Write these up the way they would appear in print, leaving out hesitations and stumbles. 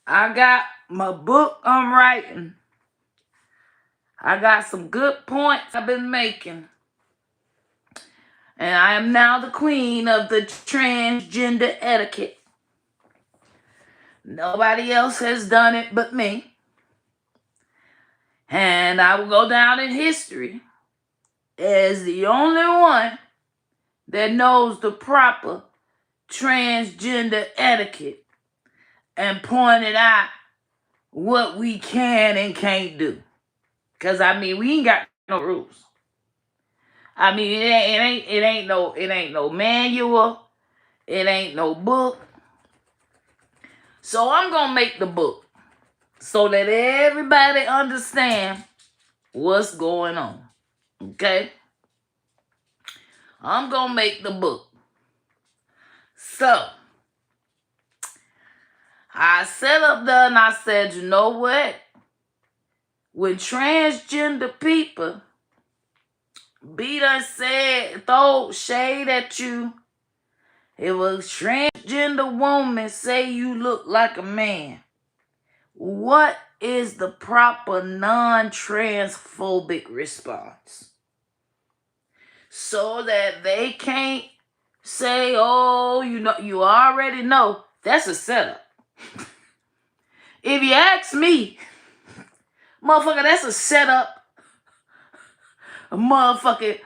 I got my book I'm writing. I got some good points I've been making. And I am now the queen of the transgender etiquette. Nobody else has done it but me. And I will go down in history as the only one that knows the proper transgender etiquette and pointed out what we can and can't do. Because, I mean, we ain't got no rules. I mean, it ain't no manual. It ain't no book. So I'm going to make the book so that everybody understand what's going on. Okay? I'm going to make the book. So, I sat up there and I said, you know what? When transgender people be done said, throw shade at you, if a transgender woman say you look like a man, what is the proper non-transphobic response? So that they can't say, oh, you already know. That's a setup. If you ask me, motherfucker, that's a setup. A motherfucking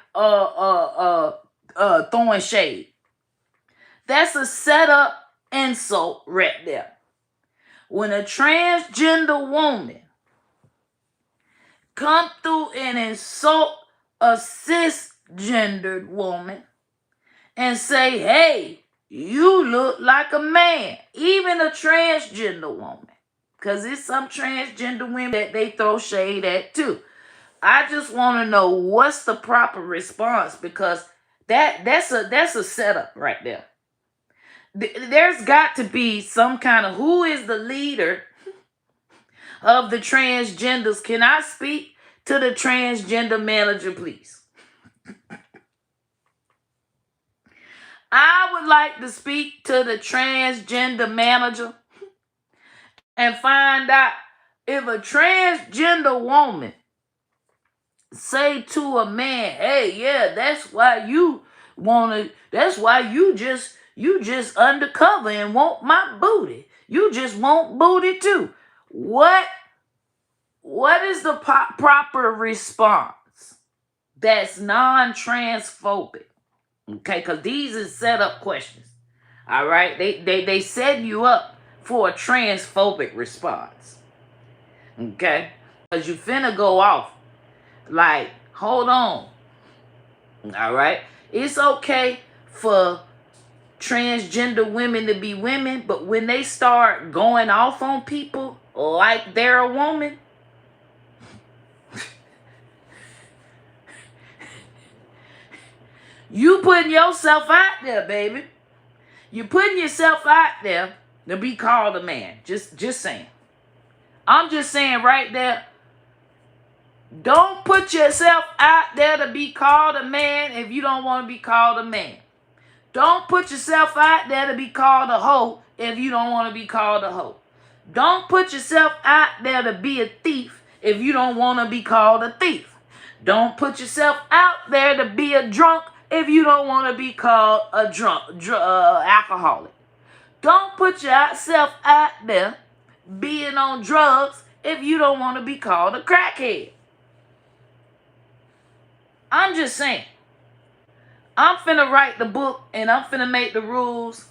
throwing shade. That's a setup insult right there. When a transgender woman come through and insult a cisgendered woman and say, hey, you look like a man, even a transgender woman, because it's some transgender women that they throw shade at too. I just want to know what's the proper response, because that's a setup right there. There's got to be some kind of, who is the leader of the transgenders? Can I speak to the transgender manager, please? I would like to speak to the transgender manager and find out if a transgender woman say to a man, hey, yeah, that's why you just undercover and want my booty. You just want booty too. What is the proper response that's non-transphobic? Okay, because these is set up questions. All right, they set you up for a transphobic response. Okay, because you finna go off. Like, hold on. All right, it's okay for transgender women to be women, but when they start going off on people like they're a woman, you putting yourself out there, baby. You putting yourself out there to be called a man. Just saying. I'm just saying right there. Don't put yourself out there to be called a man if you don't want to be called a man. Don't put yourself out there to be called a hoe if you don't want to be called a hoe. Don't put yourself out there to be a thief if you don't want to be called a thief. Don't put yourself out there to be a drunk if you don't want to be called a alcoholic. Don't put yourself out there being on drugs if you don't want to be called a crackhead. I'm just saying. I'm finna write the book and I'm finna make the rules.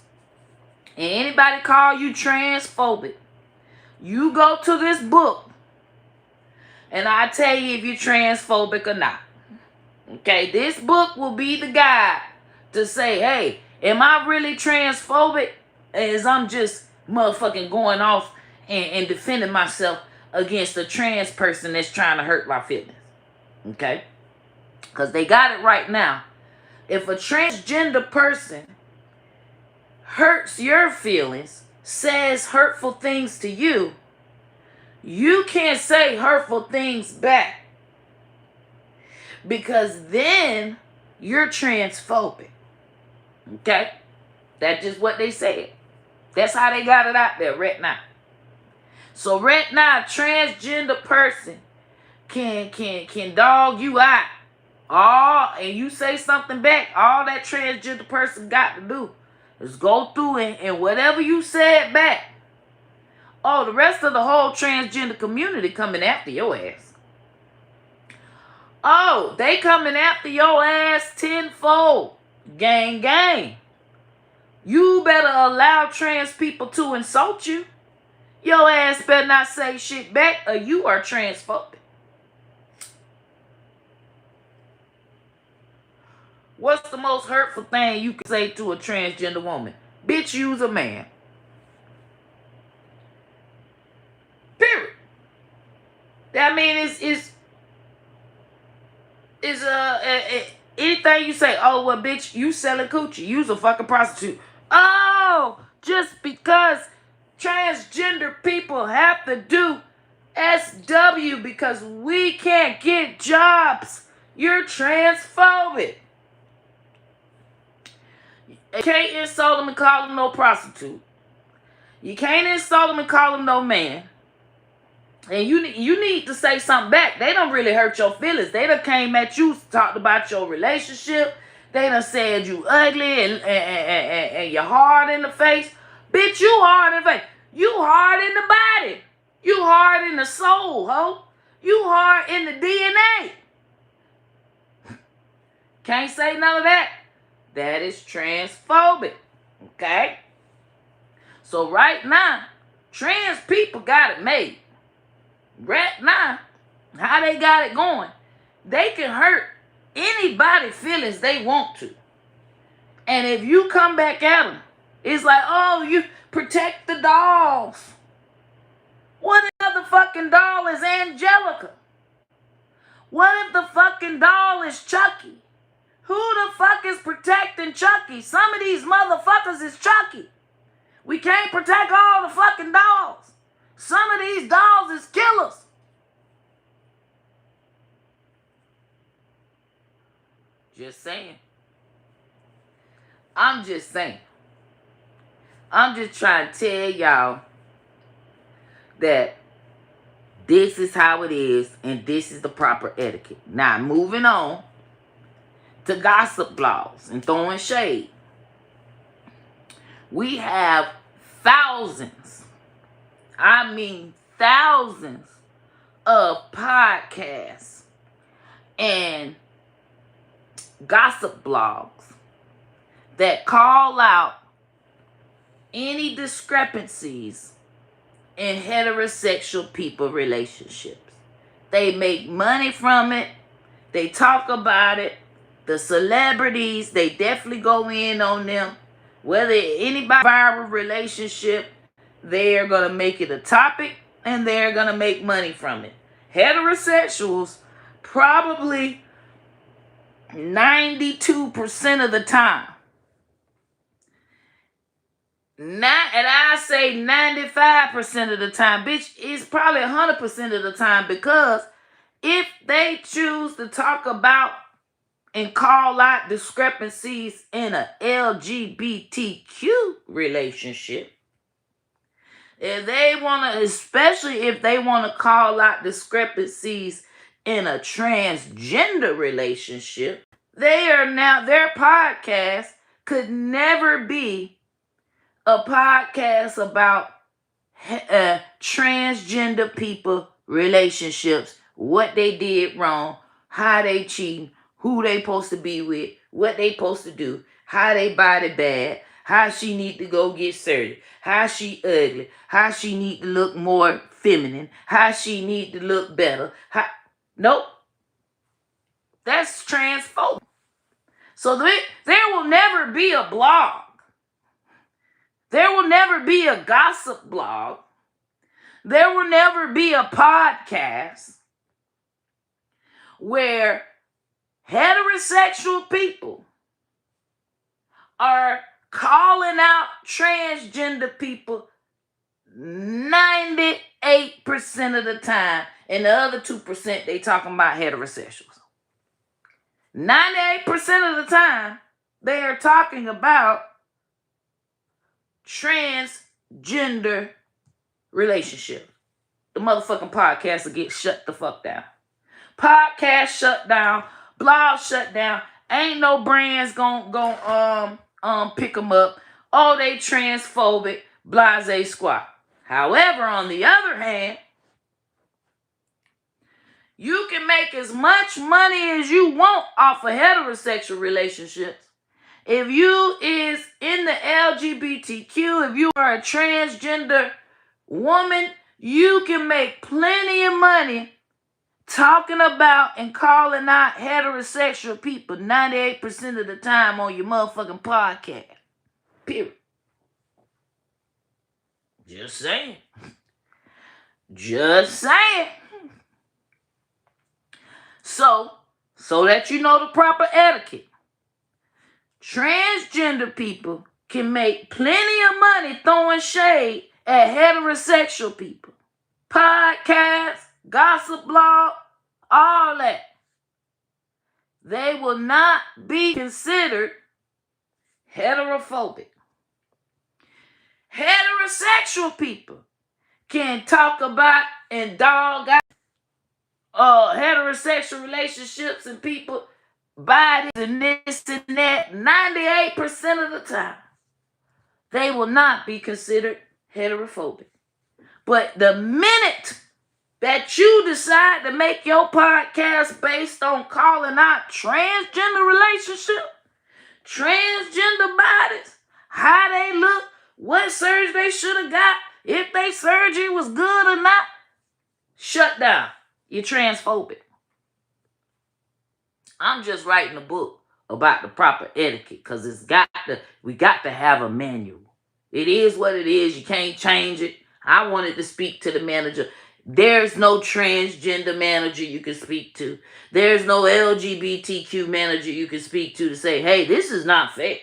And anybody call you transphobic, you go to this book and I tell you if you're transphobic or not. Okay, this book will be the guide to say, hey, am I really transphobic? As I'm just motherfucking going off and defending myself against a trans person that's trying to hurt my feelings. Okay? Because they got it right now. If a transgender person hurts your feelings, says hurtful things to you, you can't say hurtful things back. Because then you're transphobic. Okay? That's just what they said. That's how they got it out there right now. So right now, a transgender person can dog you out. And you say something back, all that transgender person got to do is go through and whatever you said back. Oh, the rest of the whole transgender community coming after your ass. Oh, they coming after your ass tenfold. Gang, gang. You better allow trans people to insult you. Your ass better not say shit back or you are transphobic. What's the most hurtful thing you can say to a transgender woman? Bitch, you's a man. Period. I mean, anything you say, oh, well, bitch, you selling coochie. You's a fucking prostitute. Oh, just because transgender people have to do SW because we can't get jobs. You're transphobic. You can't insult them and call them no prostitute. You can't insult them and call them no man. And you need to say something back. They don't really hurt your feelings. They done came at you, talked about your relationship. They done said you ugly and you're hard in the face. Bitch, you hard in the face. You hard in the body. You hard in the soul, ho. You hard in the DNA. Can't say none of that. That is transphobic. Okay? So right now, trans people got it made. Right now, how they got it going, they can hurt anybody's feelings they want to. And if you come back at them, it's like, oh, you protect the dolls. What if the fucking doll is Angelica? What if the fucking doll is Chucky? Who the fuck is protecting Chucky? Some of these motherfuckers is Chucky. We can't protect all the fucking dolls. Some of these dolls is killers. Just saying. I'm just saying. I'm just trying to tell y'all that this is how it is and this is the proper etiquette. Now, moving on to gossip blogs and throwing shade. We have thousands, I mean thousands of podcasts and gossip blogs that call out any discrepancies in heterosexual people relationships. They make money from it. They talk about it. The celebrities, they definitely go in on them. Whether anybody viral relationship, they're going to make it a topic and they're going to make money from it. Heterosexuals, probably 92% of the time. And I say 95% of the time, bitch, it's probably 100% of the time, because if they choose to talk about and call out discrepancies in a LGBTQ relationship, if they want to, especially if they want to call out discrepancies in a transgender relationship, their podcast could never be a podcast about transgender people relationships, what they did wrong, how they cheating, who they supposed to be with, what they supposed to do, how they body bad, how she need to go get surgery, how she ugly, how she need to look more feminine, how she need to look better. Nope. That's transphobic. So there will never be a blog. There will never be a gossip blog. There will never be a podcast where heterosexual people are calling out transgender people 98% of the time, and the other 2% they talking about heterosexuals. 98% of the time they are talking about transgender relationships, the motherfucking podcast will get shut the fuck down. Podcast shut down, blog shut down. Ain't no brands gon' pick them up. Oh, they transphobic, blase squat. However, on the other hand, you can make as much money as you want off of heterosexual relationships. If you is in the LGBTQ, if you are a transgender woman, you can make plenty of money talking about and calling out heterosexual people 98% of the time on your motherfucking podcast. Period. Just saying. Just saying. So that you know the proper etiquette. Transgender people can make plenty of money throwing shade at heterosexual people. Podcasts, gossip blog, all that. They will not be considered heterophobic. Heterosexual people can talk about and dog out heterosexual relationships and people bodies and this and that 98% of the time. They will not be considered heterophobic. But the minute that you decide to make your podcast based on calling out transgender relationships, transgender bodies, how they look, what surgery they should have got, if their surgery was good or not, shut down. You're transphobic. I'm just writing a book about the proper etiquette because we got to have a manual. It is what it is. You can't change it. I wanted to speak to the manager. There's no transgender manager you can speak to. There's no LGBTQ manager you can speak to say, hey, this is not fair.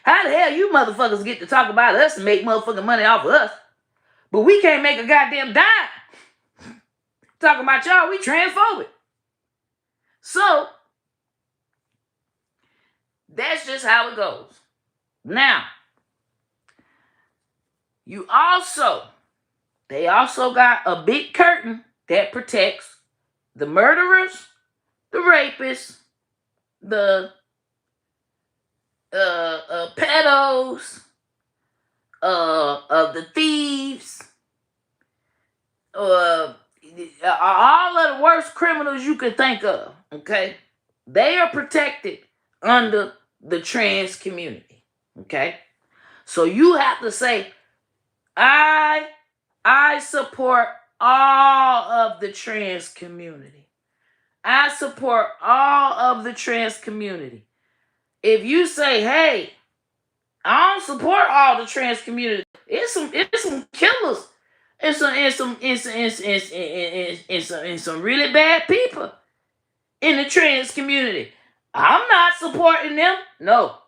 How the hell you motherfuckers get to talk about us and make motherfucking money off of us, but we can't make a goddamn dime? Talking about y'all, we transphobic. So, that's just how it goes. Now, they also got a big curtain that protects the murderers, the rapists, the pedos, the thieves, all of the worst criminals you could think of, okay? They are protected under the trans community, okay? So you have to say, I support all of the trans community. I support all of the trans community. If you say, hey, I don't support all the trans community, it's some killers. And some really bad people in the trans community. I'm not supporting them. No.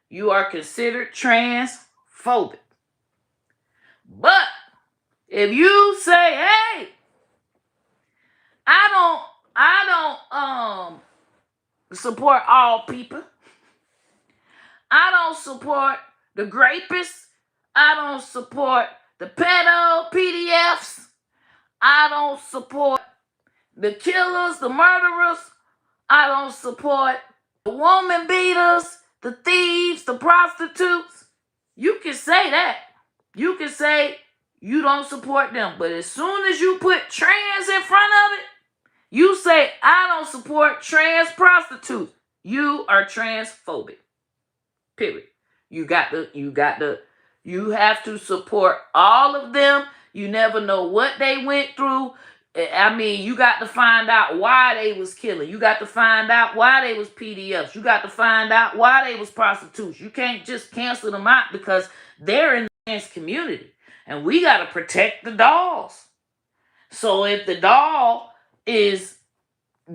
You are considered transphobic. But if you say, hey, I don't support all people. I don't support the rapists. I don't support the pedo PDFs. I don't support the killers, the murderers. I don't support the woman beaters, the thieves, the prostitutes. You can say that. You can say you don't support them. But as soon as you put trans in front of it, you say, I don't support trans prostitutes. You are transphobic. Period. You have to support all of them. You never know what they went through. I mean, you got to find out why they was killing. You got to find out why they was PDFs. You got to find out why they was prostitutes. You can't just cancel them out because they're in the trans community. And we got to protect the dolls. So if the doll is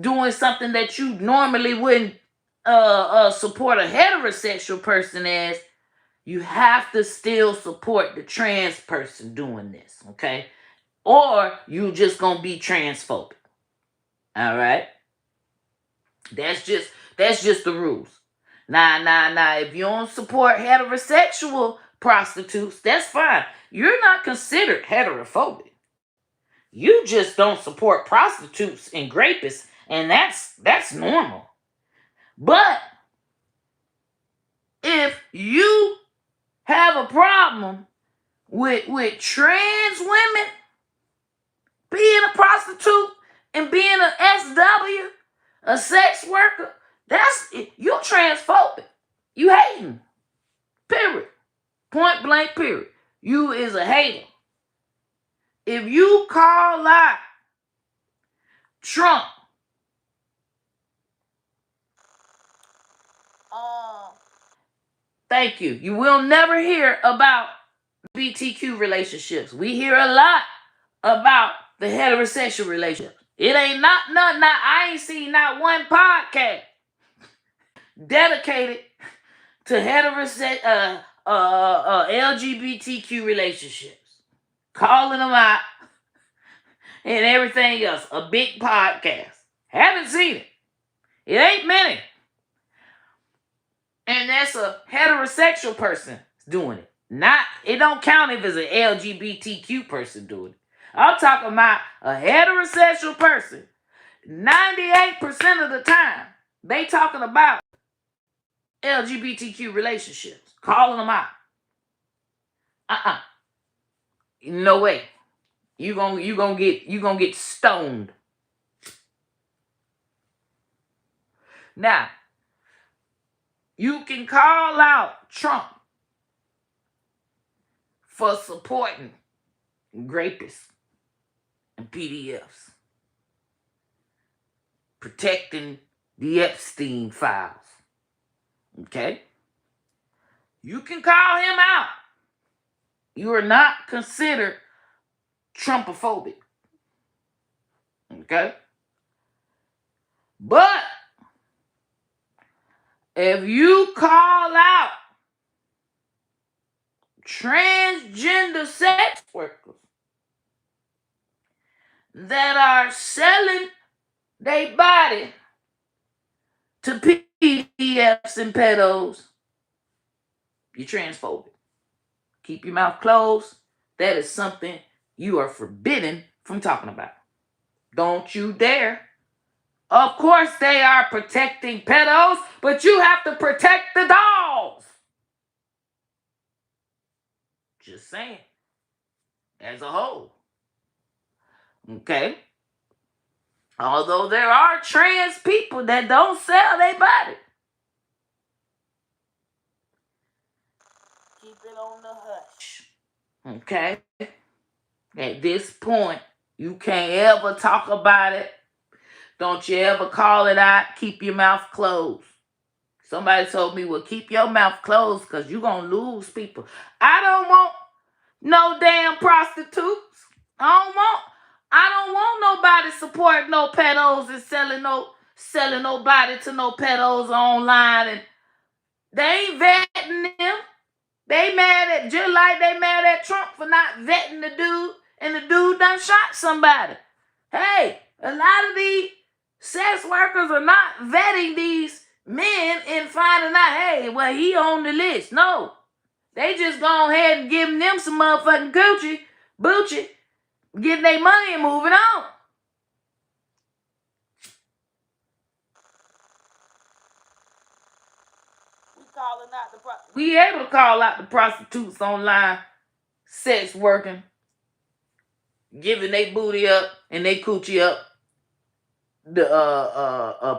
doing something that you normally wouldn't support a heterosexual person as, you have to still support the trans person doing this, okay? Or you just gonna be transphobic. All right? That's just the rules. Now, if you don't support heterosexual prostitutes, that's fine. You're not considered heterophobic. You just don't support prostitutes and grapists, and that's normal. But if you have a problem with trans women being a prostitute and being an SW, a sex worker, you transphobic. You hating. Period. Point blank, period. You is a hater. If you call out Trump, thank you. You will never hear about BTQ relationships. We hear a lot about the heterosexual relationship. It ain't not nothing. I ain't seen not one podcast dedicated to heterosexual LGBTQ relationships, calling them out and everything else. A big podcast. Haven't seen it. It ain't many. And that's a heterosexual person doing it. It don't count if it's an LGBTQ person doing it. I'm talking about a heterosexual person. 98% of the time, they talking about LGBTQ relationships, calling them out. No way. You gonna get stoned. Now, you can call out Trump for supporting rapists and PDFs, protecting the Epstein files. Okay? You can call him out. You are not considered Trumpophobic. Okay? But if you call out transgender sex workers that are selling their body to PDFs and pedos, you're transphobic. Keep your mouth closed. That is something you are forbidden from talking about. Don't you dare. Of course they are protecting pedos, but you have to protect the dolls. Just saying. As a whole. Okay? Although there are trans people that don't sell their body. Keep it on the hush. Okay? At this point, you can't ever talk about it. Don't you ever call it out. Keep your mouth closed. Somebody told me, well, keep your mouth closed because you're going to lose people. I don't want no damn prostitutes. I don't want nobody supporting no pedos and selling nobody to no pedos online. And they ain't vetting them. They mad just like they mad at Trump for not vetting the dude, and the dude done shot somebody. Hey, a lot of these sex workers are not vetting these men and finding out, hey, well, he on the list. No. They just go ahead and giving them some motherfucking Gucci, getting their money and moving on. We able to call out the prostitutes online, sex working, giving their booty up and they coochie up, the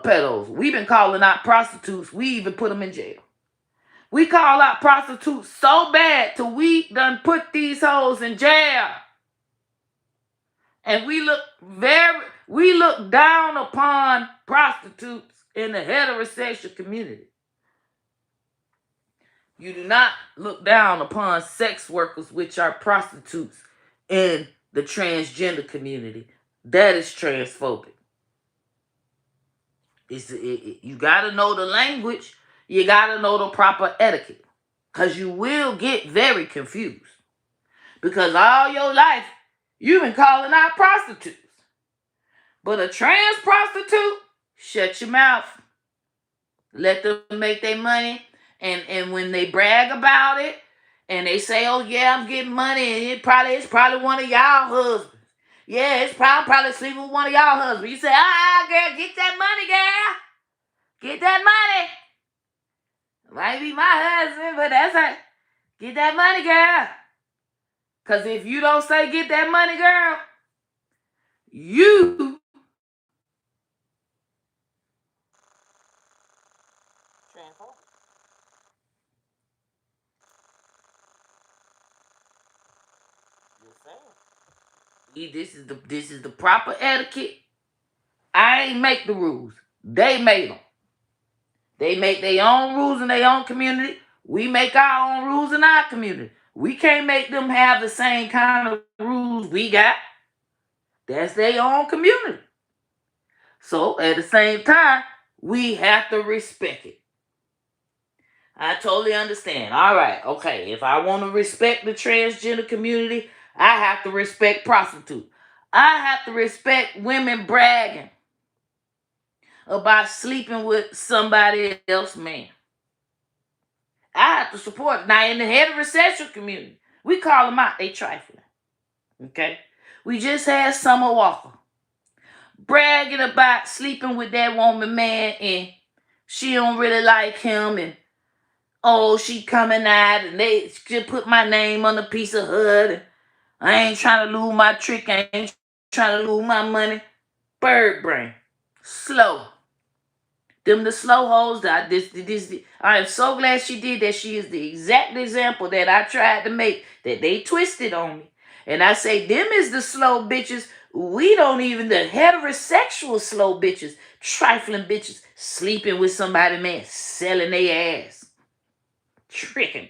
pedos. We've been calling out prostitutes. We even put them in jail. We call out prostitutes so bad till we done put these hoes in jail. And we look down upon prostitutes in the heterosexual community. You do not look down upon sex workers, which are prostitutes, in the transgender community. That is transphobic. You got to know the language. You got to know the proper etiquette. Because you will get very confused. Because all your life, you've been calling out prostitutes. But a trans prostitute, shut your mouth. Let them make their money. And when they brag about it and they say, oh yeah, I'm getting money, and it's probably one of y'all husbands. Yeah, it's probably sleeping with one of y'all husbands. You say, girl, get that money, girl. Get that money. Might be my husband, but that's it. Get that money, girl. Because if you don't say get that money, girl, you this is the proper etiquette. I ain't make the rules. They made them. They make their own rules in their own community. We make our own rules in our community. We can't make them have the same kind of rules we got. That's their own community. So at the same time, we have to respect it. I totally understand. All right, okay. If I want to respect the transgender community, I have to respect prostitutes. I have to respect women bragging about sleeping with somebody else, man. I have to support it. Now, in the heterosexual community, we call them out. They trifling. Okay? We just had Summer Walker bragging about sleeping with that woman, man, and she don't really like him, and oh, she coming out, and they just put my name on a piece of hood, and I ain't trying to lose my trick, I ain't trying to lose my money. Bird brain. Slow. Them the slow hoes that I am so glad she did that. She is the exact example that I tried to make, that they twisted on me. And I say, them is the slow bitches. We don't even, the heterosexual slow bitches, trifling bitches, sleeping with somebody, man, selling their ass. Tricking.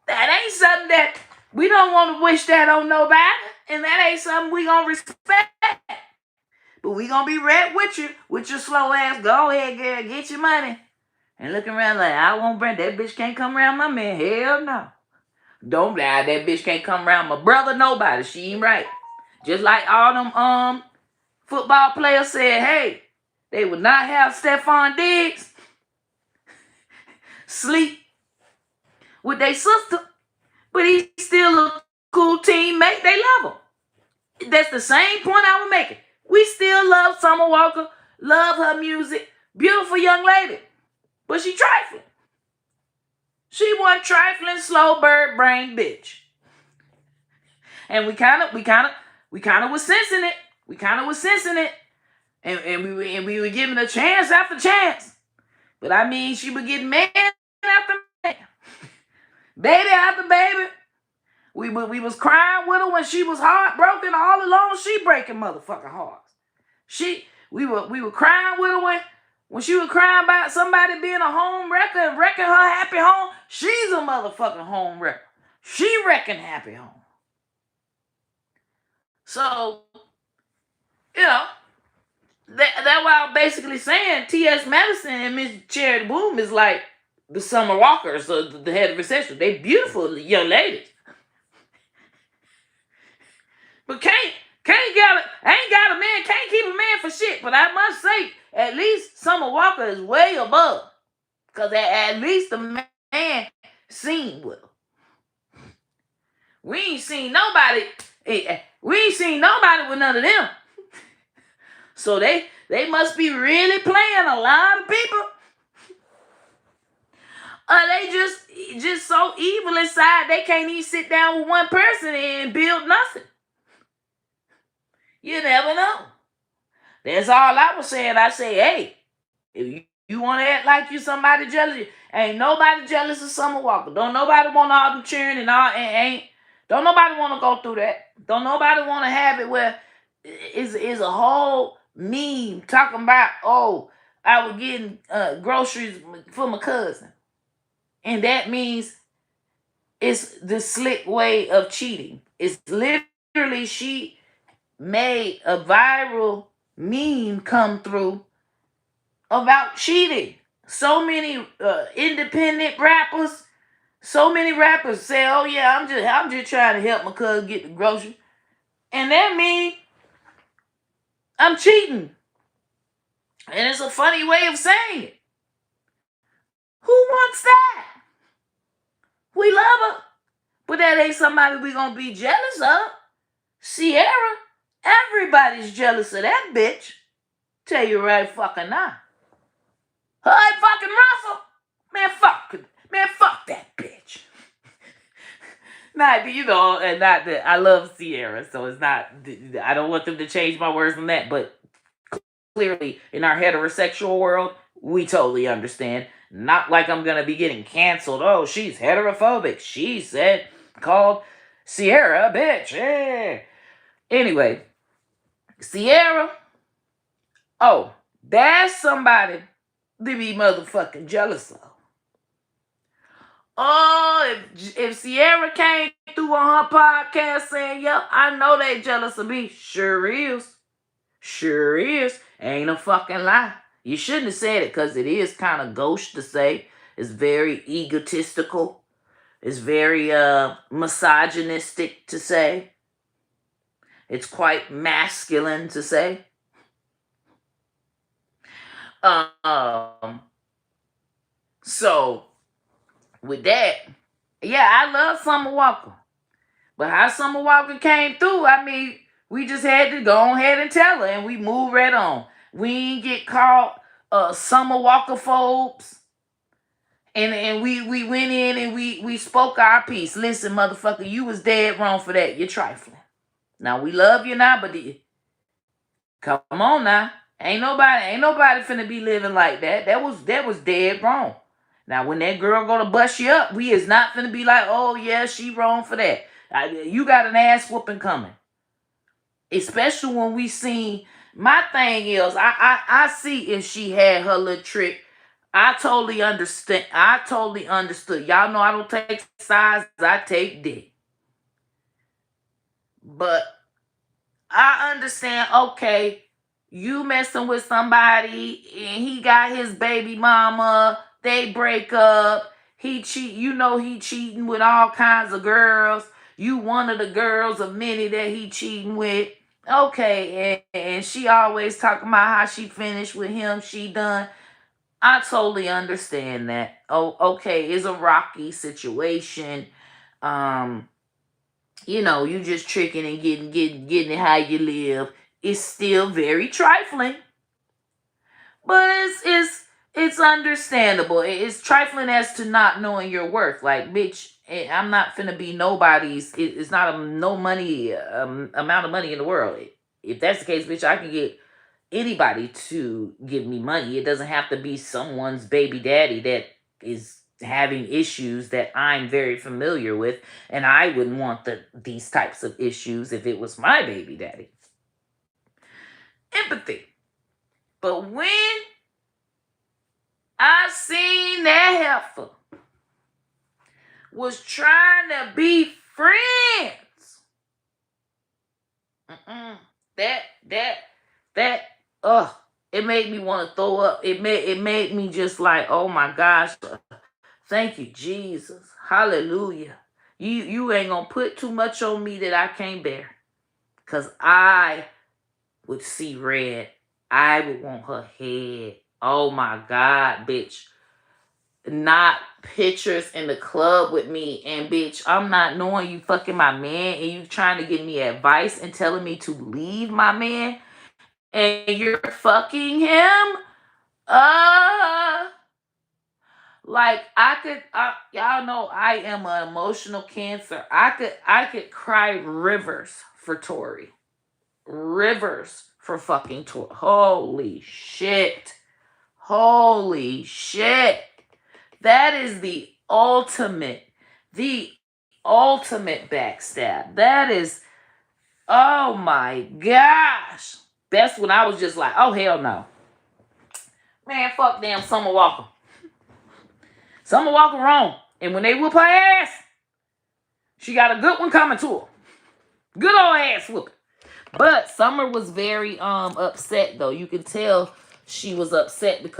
That ain't something that we don't want to wish that on nobody. And that ain't something we gonna respect. But we gonna be right with you, with your slow ass. Go ahead, girl, get your money. And looking around like, I won't bring that bitch, can't come around my man. Hell no. Don't lie, that bitch can't come around my brother, nobody. She ain't right. Just like all them football players said, hey, they would not have Stephon Diggs sleep with their sister, but he's still a cool teammate. They love him. That's the same point I was making. We still love Summer Walker, love her music. Beautiful young lady. But she trifling. She one trifling, slow bird brain bitch. And we kind of was sensing it. We kind of was sensing it. And we were giving her chance after chance. But I mean, she was getting man after man. Baby after baby. We was crying with her when she was heartbroken. All along, she breaking motherfucking hearts. We were crying with her when she was crying about somebody being a home wrecker and wrecking her happy home. She's a motherfucking home wrecker. She wrecking happy home. So, you know, that's why I'm basically saying T.S. Madison and Miss Charity Boom is like the Summer Walkers, the head of recession. They beautiful young ladies. But ain't got a man, can't keep a man for shit. But I must say, at least Summer Walker is way above. Because at least the man seen with her. We ain't seen nobody with none of them. So they must be really playing a lot of people. They just so evil inside they can't even sit down with one person and build nothing. You never know. That's all I was saying. I say, hey, if you want to act like you somebody jealous, ain't nobody jealous of Summer Walker. Don't nobody want all them cheering and all, don't nobody want to go through that. Don't nobody want to have it where is a whole meme talking about, oh, I was getting groceries for my cousin. And that means it's the slick way of cheating. It's literally she made a viral meme come through about cheating. So many independent rappers, so many rappers say, oh yeah, I'm just trying to help my cousin get the groceries. And that means I'm cheating. And it's a funny way of saying it. Who wants that? We love her, but that ain't somebody we gonna be jealous of. Sierra, everybody's jealous of that bitch. Tell you right fucking now. Her and fucking Russell, man, fuck that bitch. Not, you know, and not that I love Sierra, so it's not, I don't want them to change my words from that, but clearly in our heterosexual world, we totally understand. Not like I'm gonna be getting canceled. Oh, she's heterophobic. She said, called Sierra a bitch. Yeah. Anyway, Sierra, oh, that's somebody to be motherfucking jealous of. Oh, if Sierra came through on her podcast saying, yep, I know they jealous of me. Sure is. Sure is. Ain't a fucking lie. You shouldn't have said it because it is kind of gauche to say. It's very egotistical. It's very misogynistic to say. It's quite masculine to say. So, with that, yeah, I love Summer Walker. But how Summer Walker came through, I mean, we just had to go ahead and tell her, and we moved right on. We ain't get caught Summer Walker phobes. And we went in and we spoke our piece. Listen, motherfucker, you was dead wrong for that. You're trifling. Now, we love you now, but come on now. Ain't nobody finna be living like that. That was dead wrong. Now, when that girl go to bust you up, we is not finna be like, oh, yeah, she wrong for that. You got an ass whooping coming. Especially when we seen, my thing is, I see if she had her little trick. I totally understand. I totally understood. Y'all know I don't take sides. I take dick. But I understand, okay, you messing with somebody and he got his baby mama, they break up, he cheating with all kinds of girls. You one of the girls of many that he cheating with. Okay, and she always talking about how she finished with him, she done. I totally understand that. Oh, okay, it's a rocky situation. You just tricking and getting it how you live. It's still very trifling, but it's understandable. It's trifling as to not knowing your worth. Like, bitch, I'm not finna be nobody's. It's not no money amount of money in the world. If that's the case, bitch, I can get anybody to give me money. It doesn't have to be someone's baby daddy that is having issues that I'm very familiar with, and I wouldn't want these types of issues if it was my baby daddy. Empathy. But when I seen that heifer was trying to be friends, it made me want to throw up. It made me just like, oh my gosh, thank you, Jesus. Hallelujah. You ain't gonna put too much on me that I can't bear. Because I would see red. I would want her head. Oh my God, bitch. Not pictures in the club with me. And bitch, I'm not knowing you fucking my man and you trying to give me advice and telling me to leave my man. And you're fucking him? Like y'all know I am an emotional cancer. I could cry rivers for Tori. Rivers for fucking Tori. Holy shit. Holy shit. That is the ultimate backstab. That is, oh my gosh. That's when I was just like, oh hell no. Man, fuck damn Summer Walker. Summer Walker wrong. And when they whoop her ass, she got a good one coming to her. Good old ass whooping. But Summer was very upset though. You can tell she was upset because